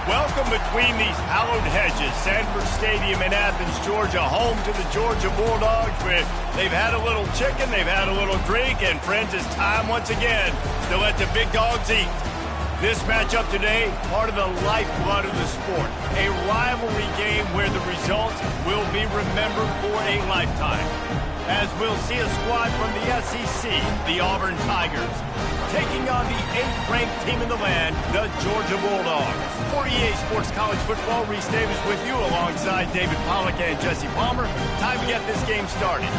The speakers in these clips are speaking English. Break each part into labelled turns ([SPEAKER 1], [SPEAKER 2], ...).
[SPEAKER 1] Welcome between these hallowed hedges. Sanford Stadium in Athens, Georgia, home to the Georgia Bulldogs. Where they've had a little chicken, they've had a little drink, and friends, it's time once again to let the big dogs eat. This matchup today, part of the lifeblood of the sport. A rivalry game where the results will be remembered for a lifetime. As we'll see a squad from the SEC, the Auburn Tigers, taking on the 8th-ranked team in the land, the Georgia Bulldogs. For EA Sports College Football, Reese Davis with you alongside David Pollack and Jesse Palmer. Time to get this game started.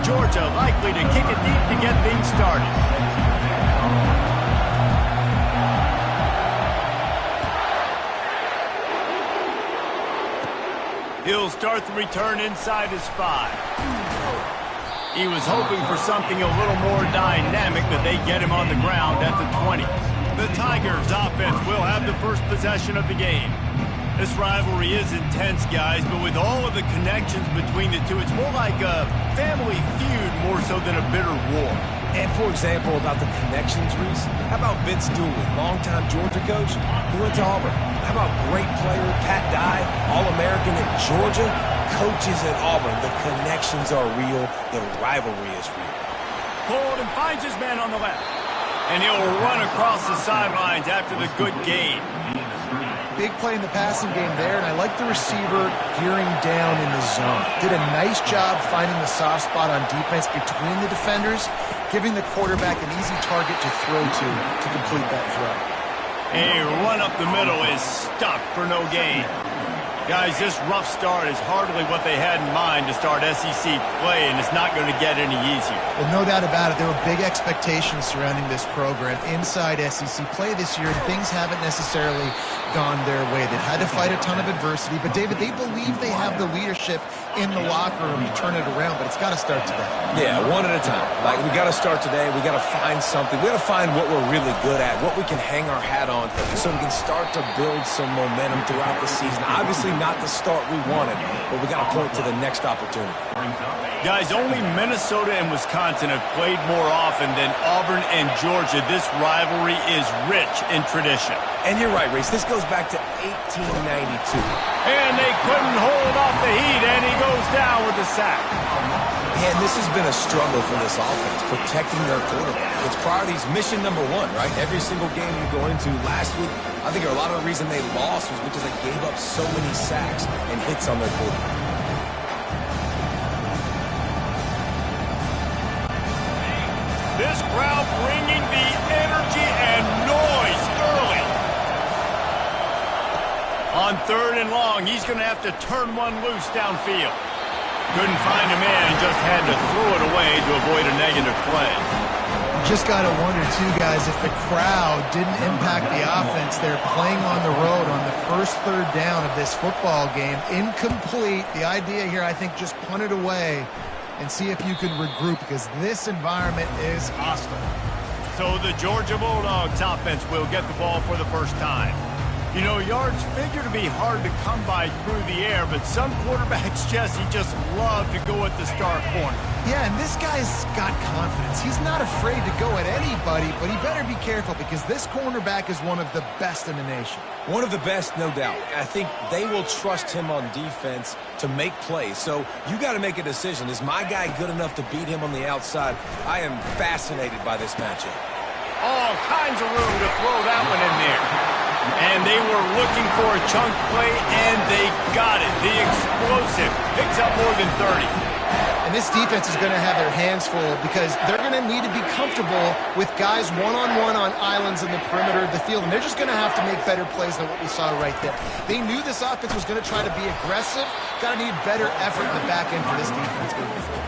[SPEAKER 1] Georgia likely to kick it deep to get things started. He'll start the return inside his 5. He was hoping for something a little more dynamic, but they get him on the ground at the 20. The Tigers offense will have the first possession of the game. This rivalry is intense, guys, but with all of the connections between the two, it's more like a family feud more so than a bitter war.
[SPEAKER 2] And for example, about the connections, Reese, how about Vince Dooley, longtime Georgia coach, who went to Auburn? How about great player Pat Dye, All-American at Georgia, coaches at Auburn? The connections are real. The rivalry is real.
[SPEAKER 1] Hold and finds his man on the left. And he'll run across the sidelines after the good gain.
[SPEAKER 3] Big play in the passing game there, and I like the receiver gearing down in the zone. Did a nice job finding the soft spot on defense between the defenders, giving the quarterback an easy target to throw to complete that throw.
[SPEAKER 1] A run up the middle is stuffed for no gain. Guys, this rough start is hardly what they had in mind to start SEC play, and it's not going to get any easier.
[SPEAKER 3] Well, no doubt about it. There were big expectations surrounding this program inside SEC play this year, and things haven't necessarily gone their way. They've had to fight a ton of adversity, but David, they believe they have the leadership in the locker room to turn it around, but it's got to start today.
[SPEAKER 2] Yeah, one at a time. Like, we got to start today. We got to find something. We got to find what we're really good at, what we can hang our hat on, so we can start to build some momentum throughout the season. Obviously not the start we wanted, but we got to point to the next opportunity.
[SPEAKER 1] Guys, only Minnesota and Wisconsin have played more often than Auburn and Georgia. This rivalry is rich in tradition.
[SPEAKER 2] And you're right, Reese. This goes back to 1892.
[SPEAKER 1] And they couldn't hold off the heat, and he goes down with the sack.
[SPEAKER 2] And this has been a struggle for this offense, protecting their quarterback. It's priorities, mission number one, right? Every single game you go into last week, I think a lot of the reason they lost was because they gave up so many sacks and hits on their quarterback.
[SPEAKER 1] This crowd bringing the energy and noise early. On 3rd and long, he's going to have to turn one loose downfield. Couldn't find a man, just had to throw it away to avoid a negative play.
[SPEAKER 3] Just got to wonder, too, guys, if the crowd didn't impact the offense. They're playing on the road on the first 3rd down of this football game. Incomplete. The idea here, I think, just punt it away and see if you can regroup, because this environment is hostile.
[SPEAKER 1] So the Georgia Bulldogs offense will get the ball for the first time. You know, yards figure to be hard to come by through the air, but some quarterbacks, Jesse, just love to go at the star corner.
[SPEAKER 3] Yeah, and this guy's got confidence. He's not afraid to go at anybody, but he better be careful because this cornerback is one of the best in the nation.
[SPEAKER 2] One of the best, no doubt. I think they will trust him on defense to make plays. So you got to make a decision. Is my guy good enough to beat him on the outside? I am fascinated by this matchup.
[SPEAKER 1] All kinds of room to throw that one in there. And they were looking for a chunk play, and they got it. The explosive picks up more than 30.
[SPEAKER 3] And this defense is going to have their hands full because they're going to need to be comfortable with guys one-on-one on islands in the perimeter of the field. And they're just going to have to make better plays than what we saw right there. They knew this offense was going to try to be aggressive. Got to need better effort in the back end for this defense moving forward.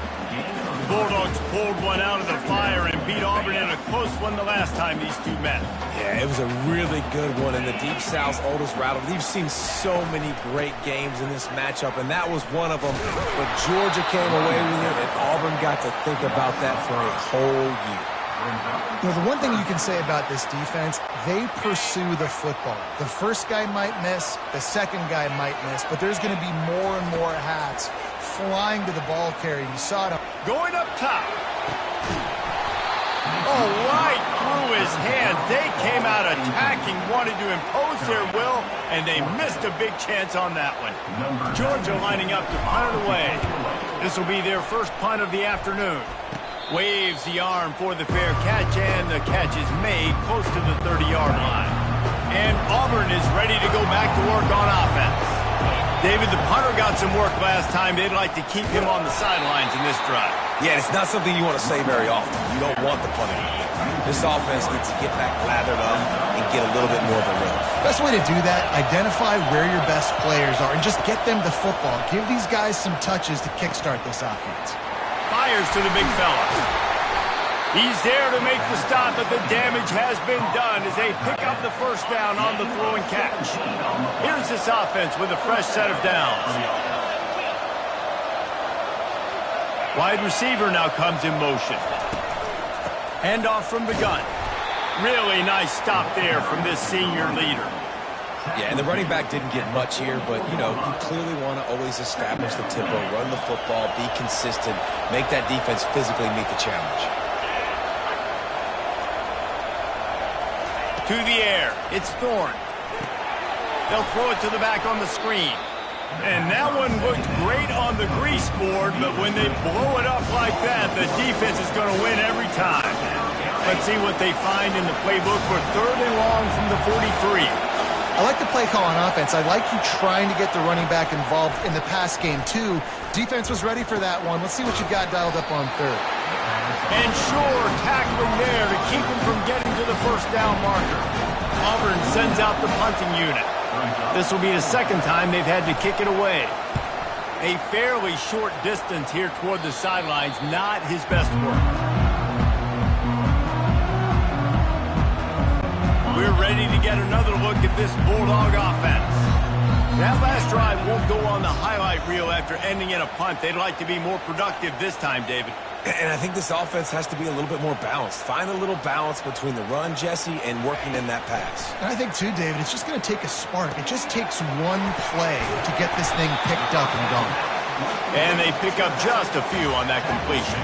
[SPEAKER 1] The Bulldogs pulled one out of the fire and beat Auburn in a close one the last time these two met.
[SPEAKER 2] Yeah, it was a really good one in the Deep South's oldest rival. We've seen so many great games in this matchup, and that was one of them. But Georgia came away with it, and Auburn got to think about that for a whole year.
[SPEAKER 3] You know, the one thing you can say about this defense, they pursue the football. The first guy might miss, the second guy might miss, but there's going to be more and more hats flying to the ball carrier. You saw it.
[SPEAKER 1] Going up top. Oh, right through his hands. They came out attacking, wanted to impose their will, and they missed a big chance on that one. Georgia lining up to punt it away. This will be their first punt of the afternoon. Waves the arm for the fair catch, and the catch is made close to the 30-yard line. And Auburn is ready to go back to work on offense. David, the punter got some work last time. They'd like to keep him on the sidelines in this drive.
[SPEAKER 2] Yeah, it's not something you want to say very often. You don't want the punter to do. This offense needs to get back lathered up and get a little bit more of a rhythm.
[SPEAKER 3] Best way to do that, identify where your best players are and just get them the football. Give these guys some touches to kickstart this offense.
[SPEAKER 1] Fires to the big fella. He's there to make the stop, but the damage has been done as they pick up the first down on the throw and catch. Here's this offense with a fresh set of downs. Wide receiver now comes in motion. Handoff from the gun. Really nice stop there from this senior leader.
[SPEAKER 2] Yeah, and the running back didn't get much here, but, you know, you clearly want to always establish the tempo, run the football, be consistent, make that defense physically meet the challenge.
[SPEAKER 1] To the air. It's Thorne. They'll throw it to the back on the screen. And that one looked great on the grease board, but when they blow it up like that, the defense is going to win every time. Let's see what they find in the playbook for 3rd and long from the 43.
[SPEAKER 3] I like the play call on offense. I like you trying to get the running back involved in the pass game, too. Defense was ready for that one. Let's see what you've got dialed up on 3rd.
[SPEAKER 1] And sure, tackling there to keep him from getting to the first down marker. Auburn sends out the punting unit. This will be the second time they've had to kick it away. A fairly short distance here toward the sidelines, not his best work. We're ready to get another look at this Bulldog offense. That last drive won't go on the highlight reel after ending in a punt. They'd like to be more productive this time, David.
[SPEAKER 2] And I think this offense has to be a little bit more balanced. Find a little balance between the run, Jesse, and working in that pass.
[SPEAKER 3] And I think, too, David, it's just going to take a spark. It just takes one play to get this thing picked up and going.
[SPEAKER 1] And they pick up just a few on that completion.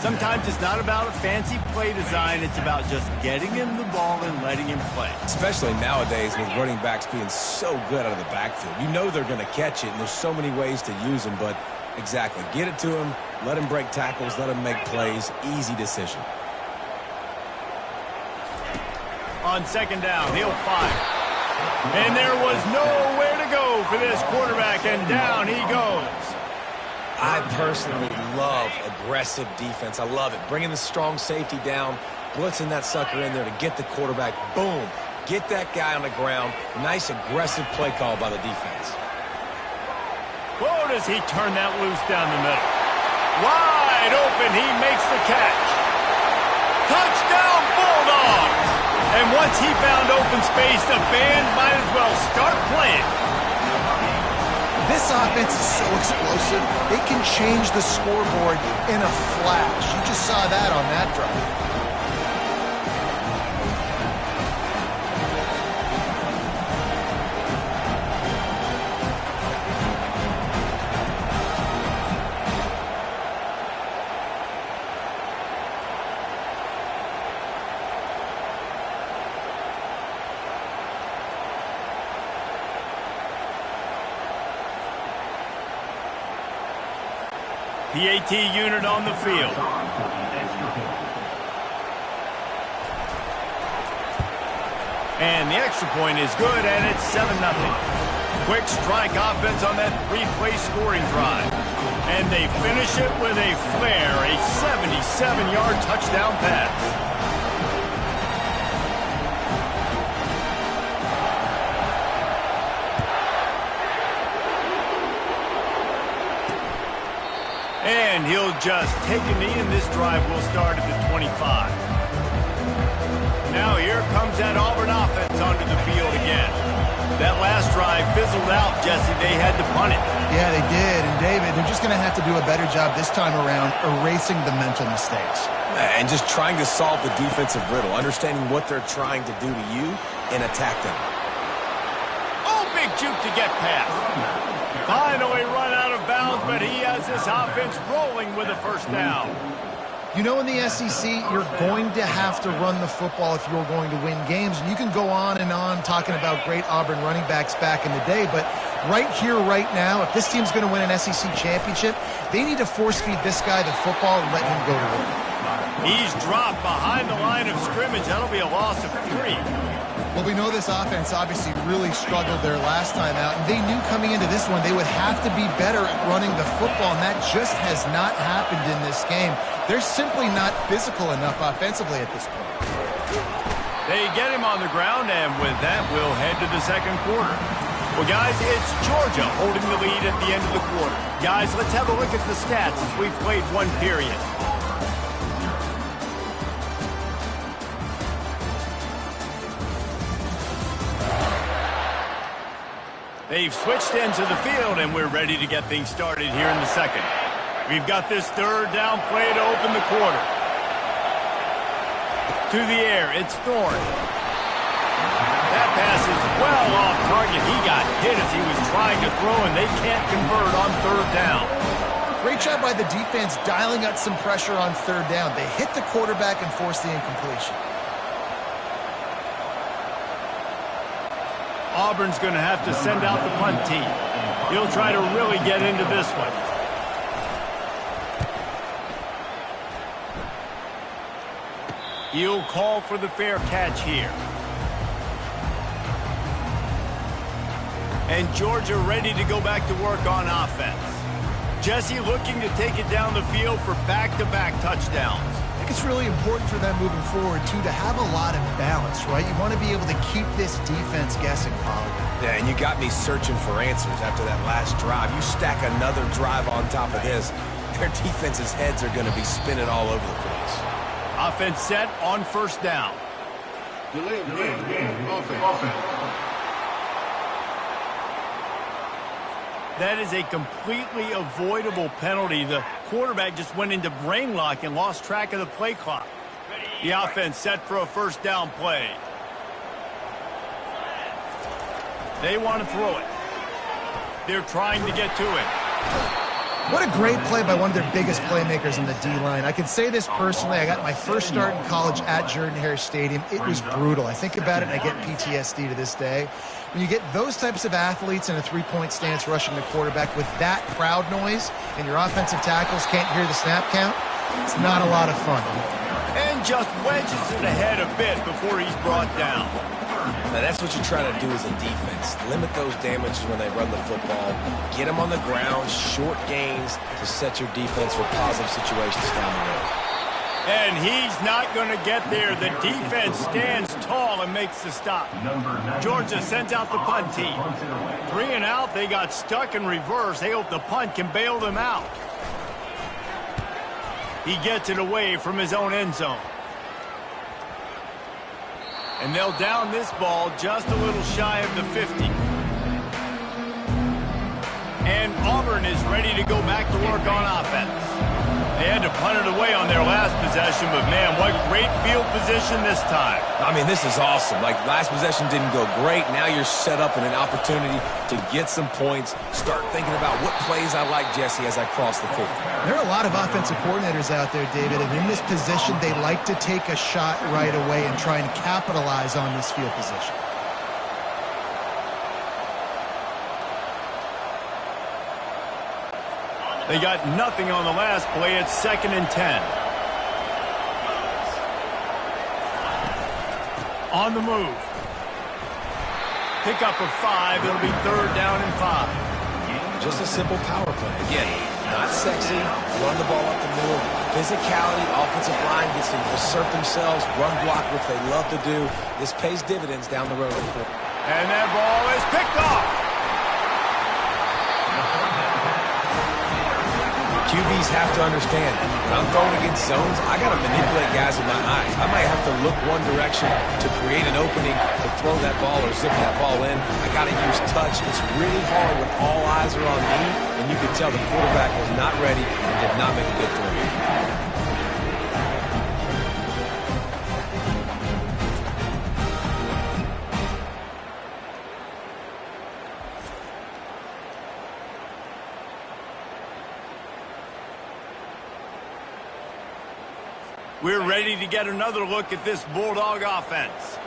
[SPEAKER 1] Sometimes it's not about a fancy play design. It's about just getting him the ball and letting him play.
[SPEAKER 2] Especially nowadays with running backs being so good out of the backfield. You know they're going to catch it, and there's so many ways to use them. But exactly, get it to him, let him break tackles, let him make plays. Easy decision.
[SPEAKER 1] On 2nd down, he'll fire. And there was nowhere to go for this quarterback, and down he goes.
[SPEAKER 2] I personally love aggressive defense. I love it. Bringing the strong safety down, blitzing that sucker in there to get the quarterback. Boom. Get that guy on the ground. Nice aggressive play call by the defense.
[SPEAKER 1] Whoa, does he turn that loose down the middle. Wide open, he makes the catch. Touchdown, Bulldogs! And once he found open space, the band might as well start playing.
[SPEAKER 3] This offense is so explosive, it can change the scoreboard in a flash. You just saw that on that drive.
[SPEAKER 1] The AT unit on the field. And the extra point is good, and it's 7-0. Quick strike offense on that 3-play scoring drive. And they finish it with a flair, a 77-yard touchdown pass. And he'll just take a knee, and this drive will start at the 25. Now here comes that Auburn offense onto the field again. That last drive fizzled out, Jesse. They had to punt it.
[SPEAKER 3] Yeah, they did. And, David, they're just going to have to do a better job this time around erasing the mental mistakes.
[SPEAKER 2] And just trying to solve the defensive riddle, understanding what they're trying to do to you and attack them.
[SPEAKER 1] Oh, big juke to get past. Finally run out of bounds, but he has this offense rolling with a first down.
[SPEAKER 3] You know, in the SEC, you're going to have to run the football if you're going to win games. And you can go on and on talking about great Auburn running backs back in the day, but right here, right now, if this team's going to win an SEC championship, they need to force-feed this guy the football and let him go to work.
[SPEAKER 1] He's dropped behind the line of scrimmage. That'll be a loss of 3.
[SPEAKER 3] Well, we know this offense obviously really struggled there last time out, and they knew coming into this one they would have to be better at running the football, and that just has not happened in this game. They're simply not physical enough offensively at this point.
[SPEAKER 1] They get him on the ground, and with that, we'll head to the second quarter. Well, guys, it's Georgia holding the lead at the end of the quarter. Guys, let's have a look at the stats as we've played one period. They've switched ends of the field, and we're ready to get things started here in the second. We've got this third down play to open the quarter. To the air, it's Thorne. That pass is well off target. He got hit as he was trying to throw, and they can't convert on third down.
[SPEAKER 3] Great job by the defense dialing up some pressure on third down. They hit the quarterback and forced the incompletion.
[SPEAKER 1] Auburn's going to have to send out the punt team. He'll try to really get into this one. He'll call for the fair catch here. And Georgia ready to go back to work on offense. Jesse looking to take it down the field for back-to-back touchdowns.
[SPEAKER 3] I think it's really important for them moving forward, too, to have a lot of balance, right? You want to be able to keep this defense guessing, Polly.
[SPEAKER 2] Yeah, and you got me searching for answers after that last drive. You stack another drive on top of this, their defense's heads are going to be spinning all over the place.
[SPEAKER 1] Offense set on first down. That is a completely avoidable penalty. The quarterback just went into brain lock and lost track of the play clock. The offense set for a first down play. They want to throw it. They're trying to get to it.
[SPEAKER 3] What a great play by one of their biggest playmakers in the D-line. I can say this personally. I got my first start in college at Jordan-Hare Stadium. It was brutal. I think about it and I get PTSD to this day. When you get those types of athletes in a three-point stance rushing the quarterback with that crowd noise and your offensive tackles can't hear the snap count, it's not a lot of fun.
[SPEAKER 1] And just wedges it ahead a bit before he's brought down.
[SPEAKER 2] Now, that's what you're trying to do as a defense. Limit those damages when they run the football. Get them on the ground, short gains to set your defense for positive situations down the road.
[SPEAKER 1] And he's not going to get there. The defense stands tall and makes the stop. Georgia sends out the punt team. 3 and out. They got stuck in reverse. They hope the punt can bail them out. He gets it away from his own end zone. And they'll down this ball just a little shy of the 50. And Auburn is ready to go back to work on offense. They had to punt it away on their last possession, but man, what great field position this time.
[SPEAKER 2] I mean, this is awesome. Like, last possession didn't go great. Now you're set up in an opportunity to get some points. Start thinking about what plays I like, Jesse, as I cross the 50.
[SPEAKER 3] There are a lot of offensive coordinators out there, David, and in this position, they like to take a shot right away and try and capitalize on this field position.
[SPEAKER 1] They got nothing on the last play. It's 2nd and 10. On the move. Pick up of 5. It'll be 3rd down and 5.
[SPEAKER 2] Just a simple power play. Again, not sexy. Run the ball up the middle. Physicality, offensive line gets to assert themselves, run block, which they love to do. This pays dividends down the road.
[SPEAKER 1] And that ball is picked off.
[SPEAKER 2] QBs have to understand, when I'm throwing against zones, I got to manipulate guys with my eyes. I might have to look one direction to create an opening to throw that ball or zip that ball in. I got to use touch. It's really hard when all eyes are on me, and you can tell the quarterback was not ready and did not make a good throw.
[SPEAKER 1] We're ready to get another look at this Bulldog offense.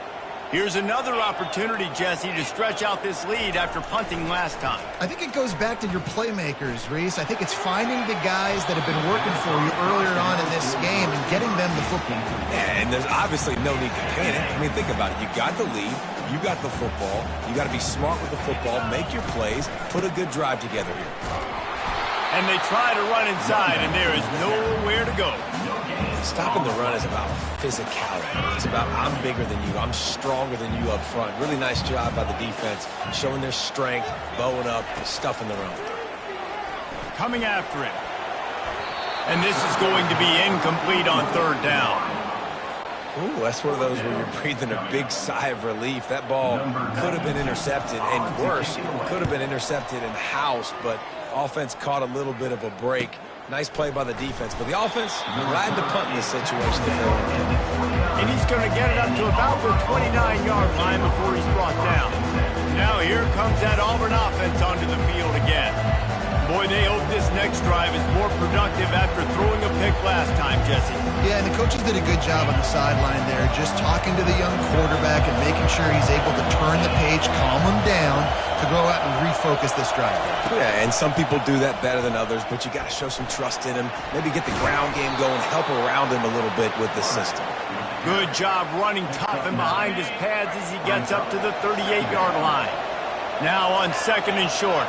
[SPEAKER 1] Here's another opportunity, Jesse, to stretch out this lead after punting last time.
[SPEAKER 3] I think it goes back to your playmakers, Reese. I think it's finding the guys that have been working for you earlier on in this game and getting them the football.
[SPEAKER 2] Yeah, and there's obviously no need to panic. I mean, think about it. You got the lead. You got the football. You got to be smart with the football. Make your plays. Put a good drive together here.
[SPEAKER 1] And they try to run inside, and there is nowhere to go.
[SPEAKER 2] Stopping the run is about physicality. It's about I'm bigger than you. I'm stronger than you up front. Really nice job by the defense, showing their strength, bowing up, stuffing the run.
[SPEAKER 1] Coming after him. And this is going to be incomplete on third down.
[SPEAKER 2] Ooh, that's one of those where you're breathing a big sigh of relief. That ball could have been intercepted, and worse, could have been intercepted and housed, but offense caught a little bit of a break. Nice play by the defense, but the offense glad to punt in this situation.
[SPEAKER 1] And he's going to get it up to about the 29-yard line before he's brought down. Now here comes that Auburn offense onto the field again. Boy, they hope this next drive is more productive after throwing a pick last time, Jesse.
[SPEAKER 3] Yeah, and the coaches did a good job on the sideline there, just talking to the young quarterback and making sure he's able to turn the page, calm him down, to go out and refocus this drive.
[SPEAKER 2] Yeah, and some people do that better than others, but you got to show some trust in him. Maybe get the ground game going, help around him a little bit with the system.
[SPEAKER 1] Good job running tough and behind his pads as he gets up to the 38-yard line. Now on second and short.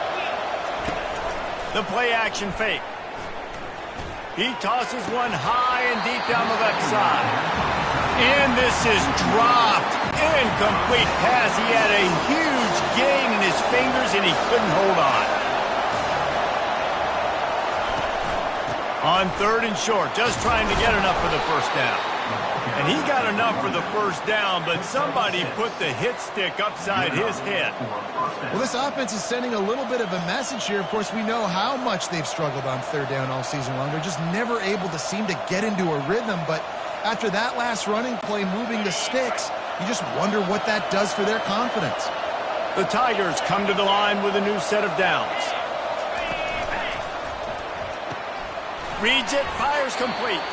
[SPEAKER 1] The play-action fake. He tosses one high and deep down the left side. And this is dropped. Incomplete pass. He had a huge gain in his fingers, and he couldn't hold on. On third and short, just trying to get enough for the first down. And he got enough for the first down, but somebody put the hit stick upside his head.
[SPEAKER 3] Well, this offense is sending a little bit of a message here. Of course, we know how much they've struggled on third down all season long. They're just never able to seem to get into a rhythm, but after that last running play moving the sticks, you just wonder what that does for their confidence.
[SPEAKER 1] The Tigers come to the line with a new set of downs. Reads it, fires complete.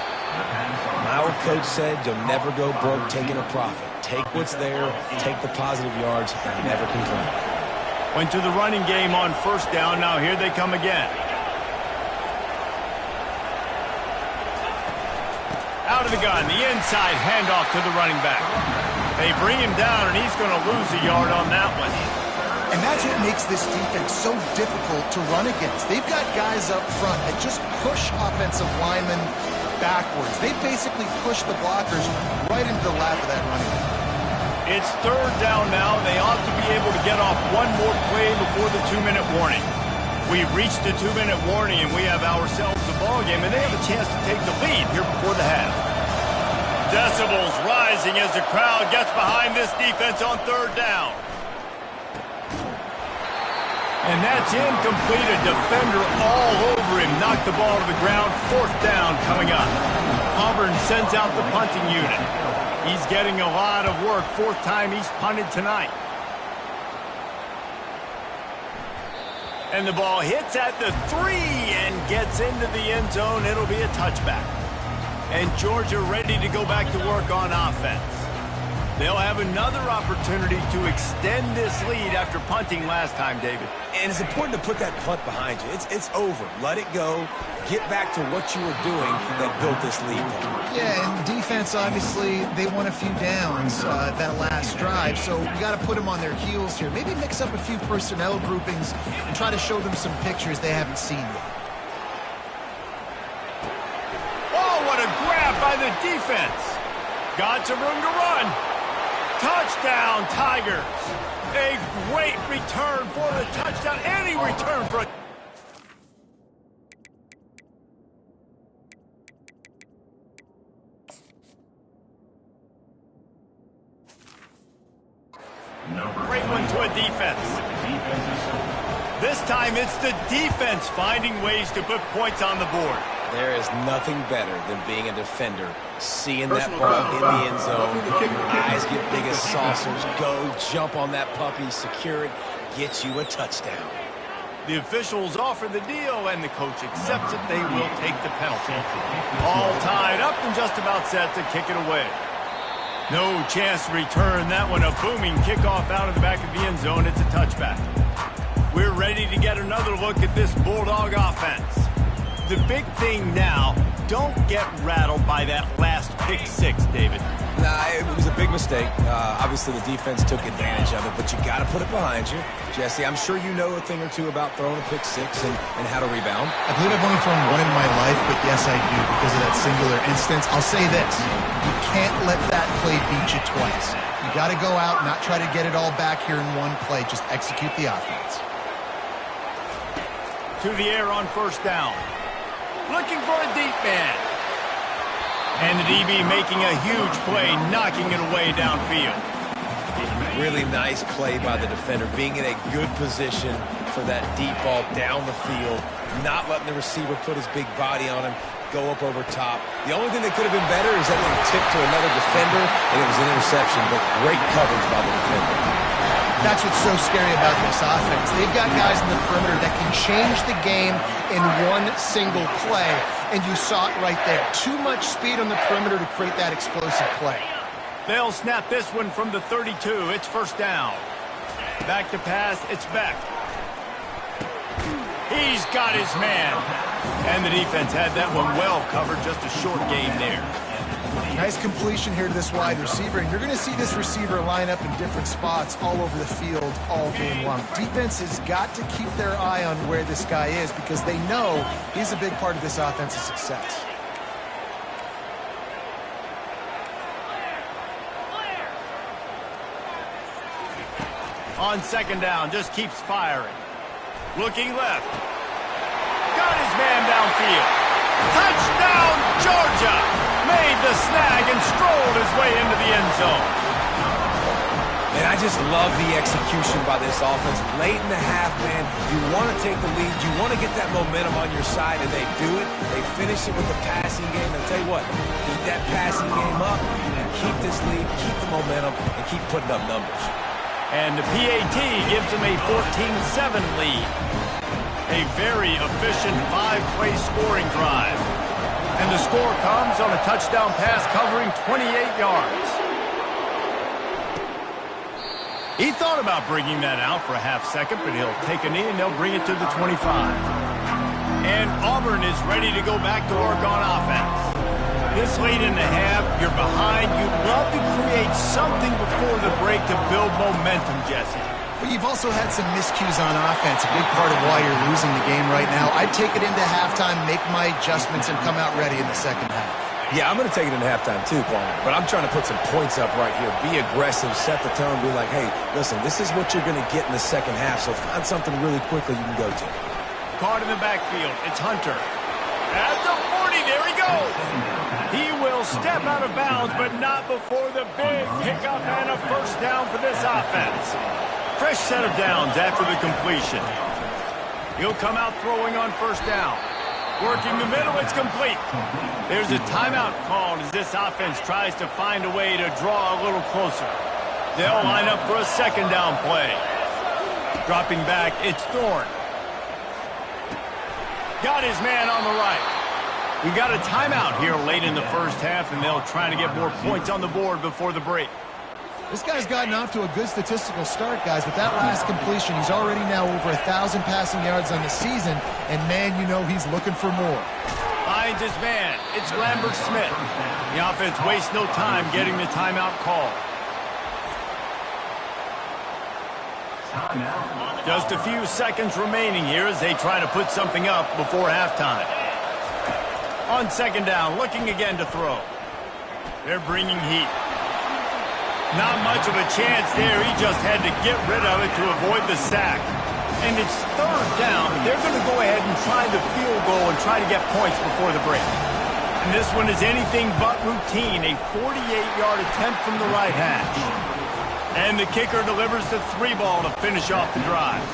[SPEAKER 2] My old coach said you'll never go broke taking a profit. Take what's there, take the positive yards, and never complain.
[SPEAKER 1] Went to the running game on first down. Now here they come again. Out of the gun, the inside handoff to the running back. They bring him down, and he's going to lose a yard on that one.
[SPEAKER 3] And that's what makes this defense so difficult to run against. They've got guys up front that just push offensive linemen backwards. They basically push the blockers right into the lap of that running back.
[SPEAKER 1] It's third down now. They ought to be able to get off one more play before the 2-minute warning. We've reached the 2-minute warning, and we have ourselves a ball game, and they have a chance to take the lead here before the half. Decibels rising as the crowd gets behind this defense on third down. And that's incomplete. A defender all over him. Knocked the ball to the ground. Fourth down coming up. Auburn sends out the punting unit. He's getting a lot of work. Fourth time he's punted tonight. And the ball hits at the 3 and gets into the end zone. It'll be a touchback. And Georgia ready to go back to work on offense. They'll have another opportunity to extend this lead after punting last time, David.
[SPEAKER 2] And it's important to put that punt behind you. It's over. Let it go. Get back to what you were doing that built this lead.
[SPEAKER 3] Yeah, and defense, obviously, they won a few downs that last drive, so you got to put them on their heels here. Maybe mix up a few personnel groupings and try to show them some pictures they haven't seen yet.
[SPEAKER 1] Oh, what a grab by the defense. Got some room to run. Touchdown, Tigers. A great return for the touchdown. Any return for a... Great one to a defense. This time it's the defense finding ways to put points on the board.
[SPEAKER 2] There is nothing better than being a defender, seeing that ball in the end zone, your eyes get big as saucers, go, jump on that puppy, secure it, get you a touchdown.
[SPEAKER 1] The officials offer the deal, and the coach accepts it. They will take the penalty. All tied up and just about set to kick it away. No chance to return that one. A booming kickoff out of the back of the end zone. It's a touchback. We're ready to get another look at this Bulldog offense. The big thing now, don't get rattled by that last pick six, David.
[SPEAKER 2] Nah, it was a big mistake. Obviously, the defense took advantage of it, but you got to put it behind you. Jesse, I'm sure you know a thing or two about throwing a pick six and how to rebound.
[SPEAKER 3] I believe I've only thrown one in my life, but yes, I do because of that singular instance. I'll say this. You can't let that play beat you twice. You got to go out, not try to get it all back here in one play. Just execute the offense.
[SPEAKER 1] To the air on first down. Looking for a deep man. And the DB making a huge play, knocking it away downfield.
[SPEAKER 2] Really nice play by the defender, being in a good position for that deep ball down the field, not letting the receiver put his big body on him, go up over top. The only thing that could have been better is that little tip to another defender, and it was an interception, but great coverage by the defender.
[SPEAKER 3] That's what's so scary about this offense. They've got guys in the perimeter that can change the game in one single play, and you saw it right there. Too much speed on the perimeter to create that explosive play.
[SPEAKER 1] They'll snap this one from the 32. It's first down. Back to pass. It's Beck. He's got his man. And the defense had that one well covered. Just a short game there.
[SPEAKER 3] Nice completion here to this wide receiver, and you're going to see this receiver line up in different spots all over the field all game long. Defense has got to keep their eye on where this guy is because they know he's a big part of this offensive success.
[SPEAKER 1] On second down, just keeps firing. Looking left. Got his man downfield. Touchdown, Georgia! Made the snag and strolled his way into the end zone.
[SPEAKER 2] And I just love the execution by this offense. Late in the half, man, you want to take the lead. You want to get that momentum on your side, and they do it. They finish it with the passing game. And I'll tell you what, keep that passing game up, keep this lead, keep the momentum, and keep putting up numbers.
[SPEAKER 1] And the PAT gives them a 14-7 lead. A very efficient 5-play scoring drive. And the score comes on a touchdown pass covering 28 yards. He thought about bringing that out for a half second, but he'll take a knee and they'll bring it to the 25. And Auburn is ready to go back to work on offense. This late in the half, you're behind. You'd love to create something before the break to build momentum, Jesse.
[SPEAKER 3] But you've also had some miscues on offense, a big part of why you're losing the game right now. I'd take it into halftime, make my adjustments, and come out ready in the second half.
[SPEAKER 2] Yeah, I'm going to take it into halftime too, Paul. But I'm trying to put some points up right here. Be aggressive, set the tone, be like, hey, listen, this is what you're going to get in the second half, so find something really quickly you can go to.
[SPEAKER 1] Caught in the backfield. It's Hunter. At the 40, there he goes. He will step out of bounds, but not before the big pickup and a first down for this offense. Fresh set of downs after the completion. He'll come out throwing on first down. Working the middle, it's complete. There's a timeout called as this offense tries to find a way to draw a little closer. They'll line up for a second down play. Dropping back, it's Thorne. Got his man on the right. We've got a timeout here late in the first half, and they'll try to get more points on the board before the break.
[SPEAKER 3] This guy's gotten off to a good statistical start, guys. With that last completion, he's already now over 1,000 passing yards on the season, and, man, you know he's looking for more.
[SPEAKER 1] Finds his man. It's Lambert Smith. The offense wastes no time getting the timeout call. Just a few seconds remaining here as they try to put something up before halftime. On second down, looking again to throw. They're bringing heat. Not much of a chance there. He just had to get rid of it to avoid the sack. And it's third down. They're going to go ahead and try the field goal and try to get points before the break. And this one is anything but routine. A 48-yard attempt from the right hash. And the kicker delivers the 3-ball to finish off the drive.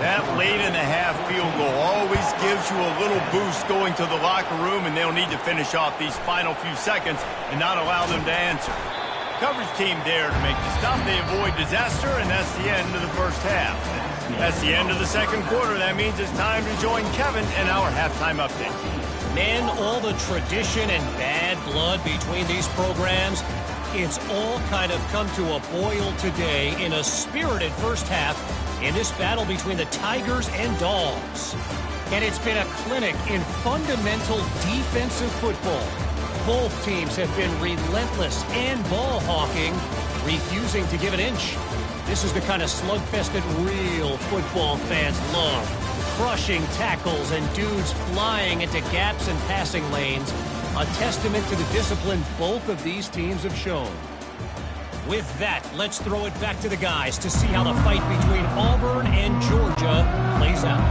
[SPEAKER 1] That late in the half field goal always gives you a little boost going to the locker room, and they'll need to finish off these final few seconds and not allow them to answer. Coverage team there to make the stop. They avoid disaster, and that's the end of the first half. That's the end of the second quarter. That means it's time to join Kevin in our halftime update.
[SPEAKER 4] Man, all the tradition and bad blood between these programs, it's all kind of come to a boil today in a spirited first half in this battle between the Tigers and Dogs. And it's been a clinic in fundamental defensive football. Both teams have been relentless and ball hawking, refusing to give an inch. This is the kind of slugfest that real football fans love. Crushing tackles and dudes flying into gaps and passing lanes. A testament to the discipline both of these teams have shown. With that, let's throw it back to the guys to see how the fight between Auburn and Georgia plays out.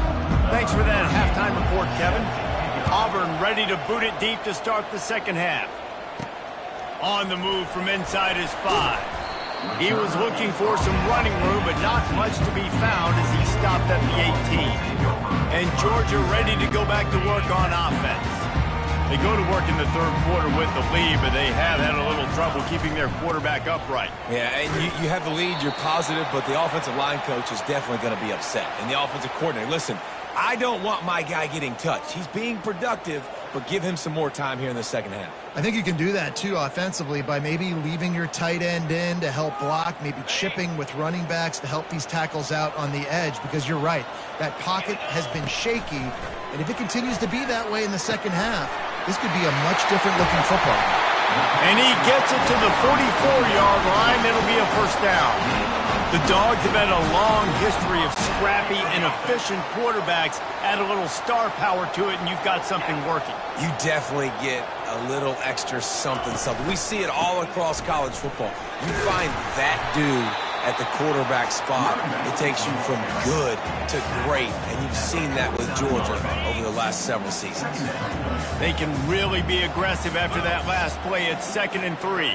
[SPEAKER 1] Thanks for that halftime report, Kevin. Auburn ready to boot it deep to start the second half. On the move from inside his 5. He was looking for some running room, but not much to be found as he stopped at the 18. And Georgia ready to go back to work on offense. They go to work in the third quarter with the lead, but they have had a little trouble keeping their quarterback upright.
[SPEAKER 2] Yeah, and you have the lead, you're positive, but the offensive line coach is definitely going to be upset. And the offensive coordinator, listen, I don't want my guy getting touched. He's being productive, but give him some more time here in the second half.
[SPEAKER 3] I think you can do that, too, offensively, by maybe leaving your tight end in to help block, maybe chipping with running backs to help these tackles out on the edge, because you're right. That pocket has been shaky, and if it continues to be that way in the second half, this could be a much different-looking football game.
[SPEAKER 1] And he gets it to the 44-yard line. It'll be a first down. The Dogs have had a long history of scrappy and efficient quarterbacks. Add a little star power to it, and you've got something working.
[SPEAKER 2] You definitely get a little extra something. We see it all across college football. You find that dude at the quarterback spot, it takes you from good to great, and you've seen that with Georgia over the last several seasons.
[SPEAKER 1] They can really be aggressive after that last play. It's 2nd and 3.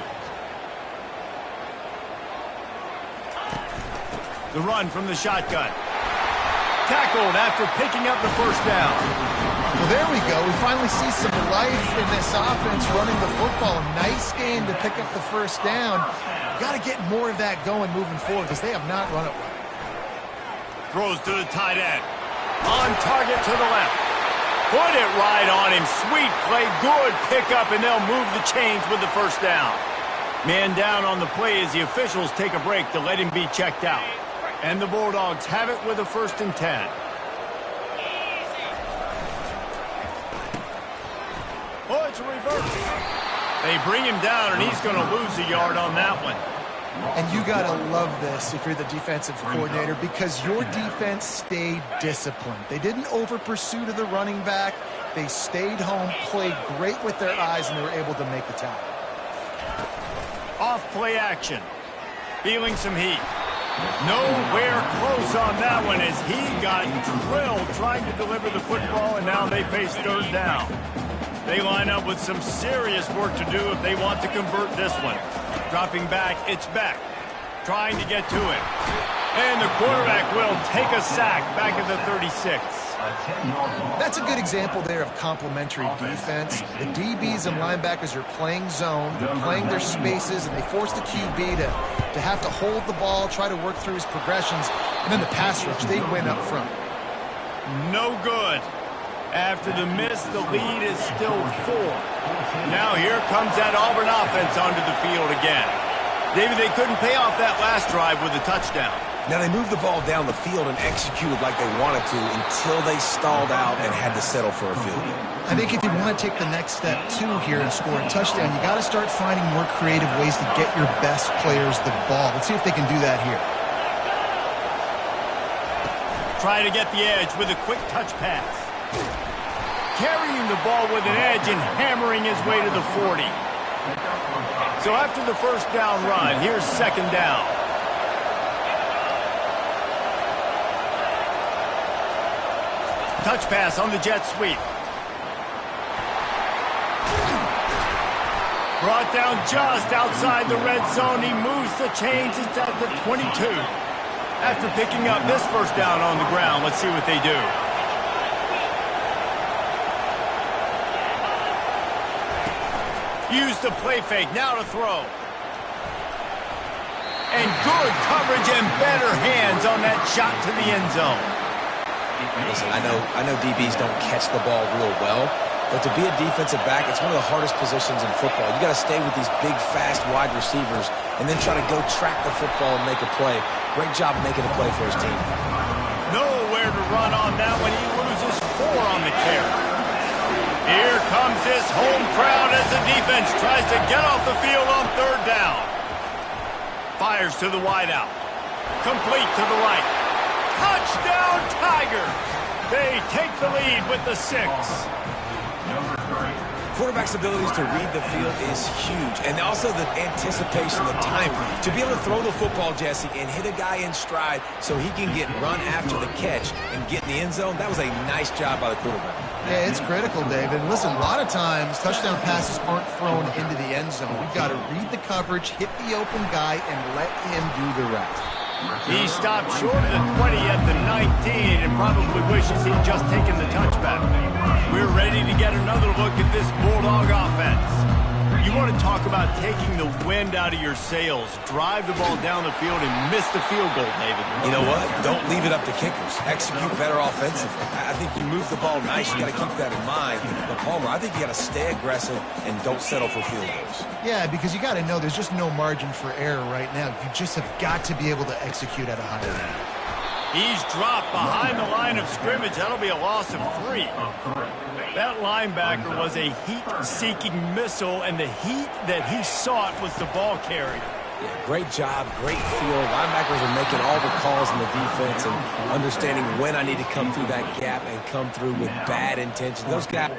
[SPEAKER 1] The run from the shotgun. Tackled after picking up the first down.
[SPEAKER 3] Well, there we go. We finally see some life in this offense running the football. Nice game to pick up the first down. Got to get more of that going moving forward because they have not run it well.
[SPEAKER 1] Throws to the tight end. On target to the left. Put it right on him. Sweet play. Good pickup, and they'll move the chains with the first down. Man down on the play as the officials take a break to let him be checked out. And the Bulldogs have it with a 1st and 10. Oh, it's a reverse. They bring him down, and he's going to lose a yard on that one.
[SPEAKER 3] And you got to love this if you're the defensive coordinator because your defense stayed disciplined. They didn't over-pursue to the running back. They stayed home, played great with their eyes, and they were able to make the tackle.
[SPEAKER 1] Off play action. Feeling some heat. Nowhere close on that one as he got drilled trying to deliver the football, and now they face 3rd down. They line up with some serious work to do if they want to convert this one. Dropping back, it's Beck. Trying to get to it. And the quarterback will take a sack back at the 36.
[SPEAKER 3] That's a good example there of complementary defense. The DBs and linebackers are playing zone, they're playing their spaces, and they force the QB to have to hold the ball, try to work through his progressions, and then the pass rush, they win up front.
[SPEAKER 1] No good. After the miss, the lead is still 4. Now here comes that Auburn offense onto the field again. David, they couldn't pay off that last drive with a touchdown.
[SPEAKER 2] Now, they moved the ball down the field and executed like they wanted to until they stalled out and had to settle for a field goal.
[SPEAKER 3] I think if you want to take the next step, too, here and score a touchdown, you got to start finding more creative ways to get your best players the ball. Let's see if they can do that here.
[SPEAKER 1] Try to get the edge with a quick touch pass. Carrying the ball with an edge and hammering his way to the 40. So after the first down run, here's 2nd down. Touch pass on the jet sweep. Brought down just outside the red zone. He moves the chains. It's at the 22. After picking up this first down on the ground, let's see what they do. Use the play fake. Now to throw. And good coverage and better hands on that shot to the end zone.
[SPEAKER 2] Listen, I know DBs don't catch the ball real well, but to be a defensive back, it's one of the hardest positions in football. You got to stay with these big, fast wide receivers and then try to go track the football and make a play. Great job making a play for his team.
[SPEAKER 1] Nowhere to run on that when he loses 4 on the carry. Here comes this home crowd as the defense tries to get off the field on 3rd down. Fires to the wideout. Complete to the right. Touchdown, Tiger! They take the lead with the 6.
[SPEAKER 2] Quarterback's abilities to read the field is huge, and also the anticipation, the timing. To be able to throw the football, Jesse, and hit a guy in stride so he can get run after the catch and get in the end zone, that was a nice job by the quarterback.
[SPEAKER 3] Yeah, it's critical, David. Listen, a lot of times touchdown passes aren't thrown into the end zone. We've got to read the coverage, hit the open guy, and let him do the rest.
[SPEAKER 1] He stopped short of the 20 at the 19 and probably wishes he'd just taken the touchback. We're ready to get another look at this Bulldog offense. You want to talk about taking the wind out of your sails. Drive the ball down the field and miss the field goal, David.
[SPEAKER 2] You know what? Don't leave it up to kickers. Execute better offensively. I think you move the ball nice. You got to keep that in mind. But Palmer, I think you got to stay aggressive and don't settle for field goals.
[SPEAKER 3] Yeah, because you got to know there's just no margin for error right now. You just have got to be able to execute at a high level.
[SPEAKER 1] He's dropped behind the line of scrimmage. That'll be a loss of 3. That linebacker was a heat-seeking missile, and the heat that he sought was the ball carrier.
[SPEAKER 2] Yeah, great job, great feel. Linebackers are making all the calls in the defense and understanding when I need to come through that gap and come through with bad intentions. Those guys